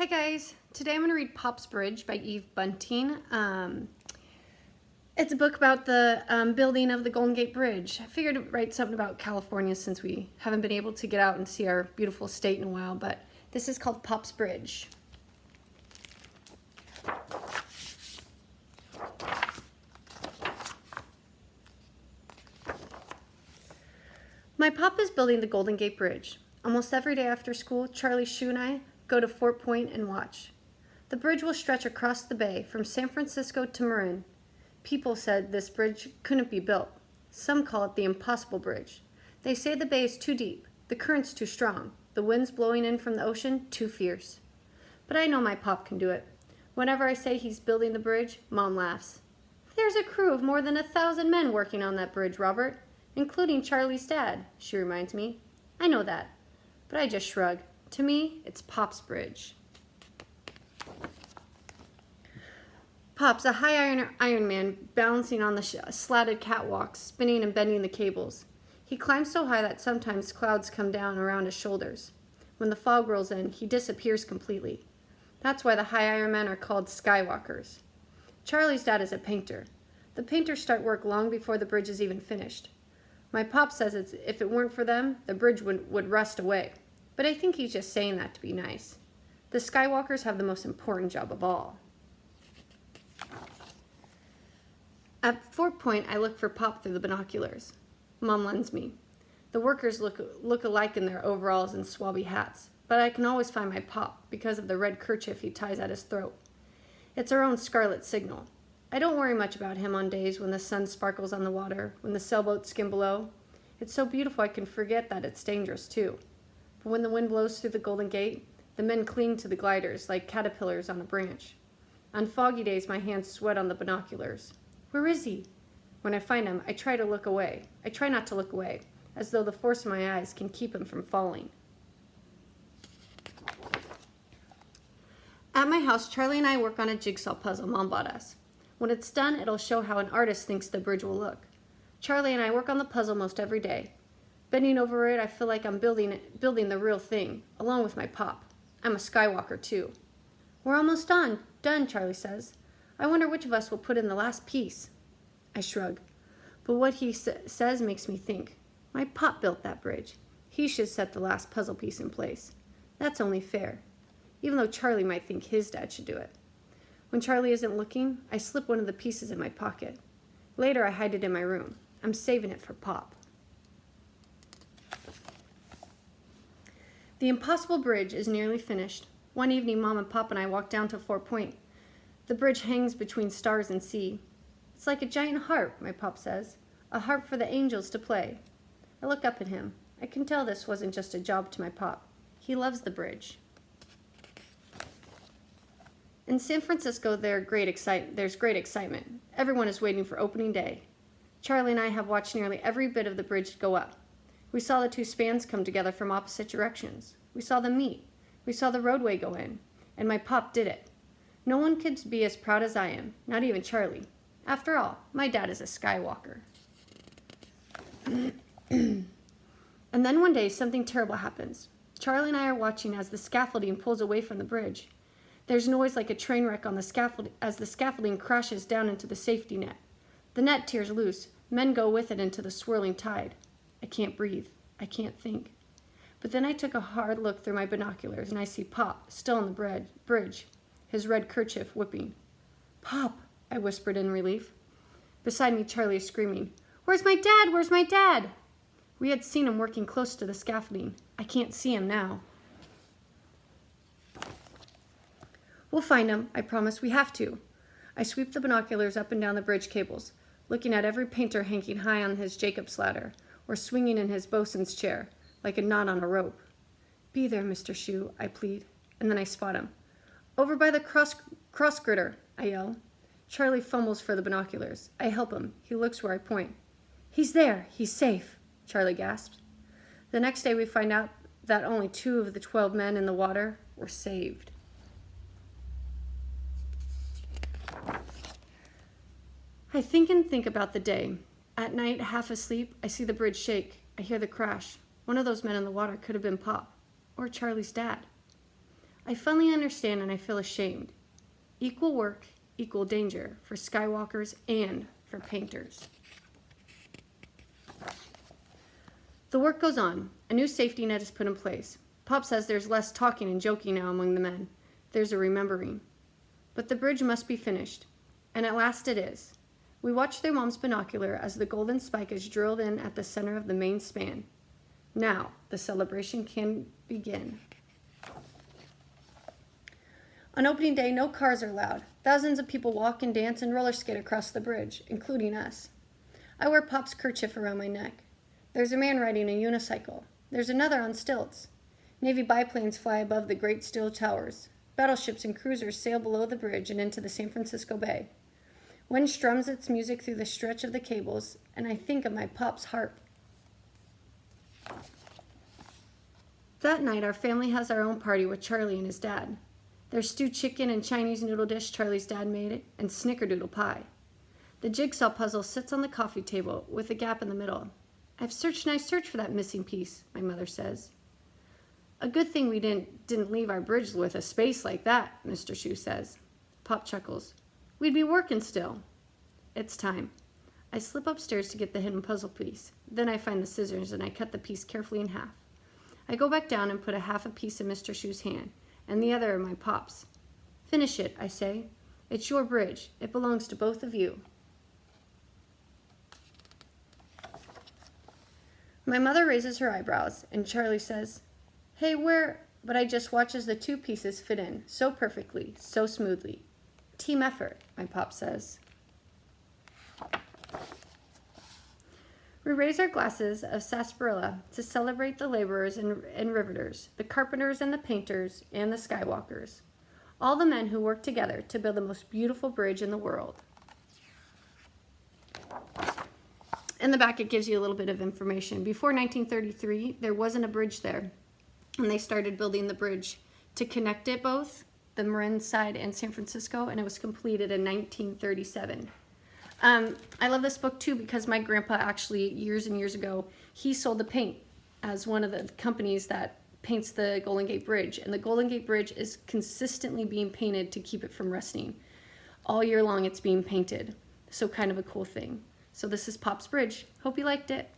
Hi guys, today I'm going to read Pop's Bridge by Bunting. It's a book about the building of the Golden Gate Bridge. I figured to write something about California since we haven't been able to get out and see our beautiful state in a while, but this is called Pop's Bridge. My pop is building the Golden Gate Bridge. Almost every day after school, Charlie Shue and I go to Fort Point and watch. The bridge will stretch across the bay from San Francisco to Marin. People said this bridge couldn't be built. Some call it the Impossible Bridge. They say the bay is too deep, the current's too strong, the winds blowing in from the ocean too fierce. But I know my pop can do it. Whenever I say he's building the bridge, Mom laughs. There's a crew of more than 1,000 men working on that bridge, Robert, including Charlie's dad, she reminds me. I know that, but I just shrug. To me, it's Pop's Bridge. Pop's a high iron man balancing on the slatted catwalks, spinning and bending the cables. He climbs so high that sometimes clouds come down around his shoulders. When the fog rolls in, he disappears completely. That's why the high iron men are called skywalkers. Charlie's dad is a painter. The painters start work long before the bridge is even finished. My pop says if it weren't for them, the bridge would rust away. But I think he's just saying that to be nice. The skywalkers have the most important job of all. At Fort Point, I look for Pop through the binoculars. Mom lends me. The workers look alike in their overalls and swabby hats, but I can always find my Pop because of the red kerchief he ties at his throat. It's our own scarlet signal. I don't worry much about him on days when the sun sparkles on the water, when the sailboats skim below. It's so beautiful I can forget that it's dangerous too. But when the wind blows through the Golden Gate, the men cling to the gliders like caterpillars on a branch. On foggy days, my hands sweat on the binoculars. Where is he? When I find him, I try to look away. I try not to look away, as though the force of my eyes can keep him from falling. At my house, Charlie and I work on a jigsaw puzzle Mom bought us. When it's done, it'll show how an artist thinks the bridge will look. Charlie and I work on the puzzle most every day. Bending over it, I feel like I'm building the real thing, along with my Pop. I'm a Skywalker, too. We're almost done, Charlie says. I wonder which of us will put in the last piece. I shrug. But what he says makes me think. My Pop built that bridge. He should set the last puzzle piece in place. That's only fair. Even though Charlie might think his dad should do it. When Charlie isn't looking, I slip one of the pieces in my pocket. Later, I hide it in my room. I'm saving it for Pop. The Impossible Bridge is nearly finished. One evening, Mom and Pop and I walk down to Fort Point. The bridge hangs between stars and sea. It's like a giant harp, my Pop says. A harp for the angels to play. I look up at him. I can tell this wasn't just a job to my Pop. He loves the bridge. In San Francisco, there's great excitement. Everyone is waiting for opening day. Charlie and I have watched nearly every bit of the bridge go up. We saw the two spans come together from opposite directions. We saw them meet. We saw the roadway go in. And my Pop did it. No one could be as proud as I am, not even Charlie. After all, my dad is a Skywalker. And then one day, something terrible happens. Charlie and I are watching as the scaffolding pulls away from the bridge. There's noise like a train wreck on the scaffold as the scaffolding crashes down into the safety net. The net tears loose. Men go with it into the swirling tide. I can't breathe. I can't think. But then I took a hard look through my binoculars and I see Pop still on the bridge, his red kerchief whipping. Pop, I whispered in relief. Beside me, Charlie is screaming, Where's my dad? Where's my dad? We had seen him working close to the scaffolding. I can't see him now. We'll find him, I promise. We have to. I sweep the binoculars up and down the bridge cables, looking at every painter hanging high on his Jacob's ladder or swinging in his bosun's chair, like a knot on a rope. Be there, Mr. Shue, I plead, and then I spot him. Over by the cross girder, I yell. Charlie fumbles for the binoculars. I help him. He looks where I point. He's there. He's safe, Charlie gasps. The next day we find out that only 2 of the 12 men in the water were saved. I think about the day. At night, half asleep, I see the bridge shake. I hear the crash. One of those men in the water could have been Pop, or Charlie's dad. I finally understand and I feel ashamed. Equal work, equal danger for skywalkers and for painters. The work goes on. A new safety net is put in place. Pop says there's less talking and joking now among the men. There's a remembering. But the bridge must be finished. And at last it is. We watch through Mom's binocular as the golden spike is drilled in at the center of the main span. Now, the celebration can begin. On opening day, no cars are allowed. Thousands of people walk and dance and roller skate across the bridge, including us. I wear Pop's kerchief around my neck. There's a man riding a unicycle. There's another on stilts. Navy biplanes fly above the great steel towers. Battleships and cruisers sail below the bridge and into the San Francisco Bay. Wind strums its music through the stretch of the cables, and I think of my Pop's harp. That night, our family has our own party with Charlie and his dad. There's stewed chicken and Chinese noodle dish Charlie's dad made, and snickerdoodle pie. The jigsaw puzzle sits on the coffee table with a gap in the middle. I've searched and I searched for that missing piece, my mother says. A good thing we didn't leave our bridge with a space like that, Mr. Shu says. Pop chuckles. We'd be working still. It's time. I slip upstairs to get the hidden puzzle piece. Then I find the scissors and I cut the piece carefully in half. I go back down and put half a piece in Mr. Shu's hand and the other in my Pop's. Finish it, I say. It's your bridge. It belongs to both of you. My mother raises her eyebrows, and Charlie says, Hey, where? But I just watch as the two pieces fit in, so perfectly, so smoothly. Team effort, my Pop says. We raise our glasses of sarsaparilla to celebrate the laborers and riveters, the carpenters and the painters, and the skywalkers. All the men who work together to build the most beautiful bridge in the world. In the back, it gives you a little bit of information. Before 1933, there wasn't a bridge there. And they started building the bridge to connect it both, the Marin side and San Francisco, and it was completed in 1937. I love this book, too, because my grandpa actually, years and years ago, he sold the paint as one of the companies that paints the Golden Gate Bridge. And the Golden Gate Bridge is consistently being painted to keep it from rusting. All year long, it's being painted. So kind of a cool thing. So this is Pop's Bridge. Hope you liked it.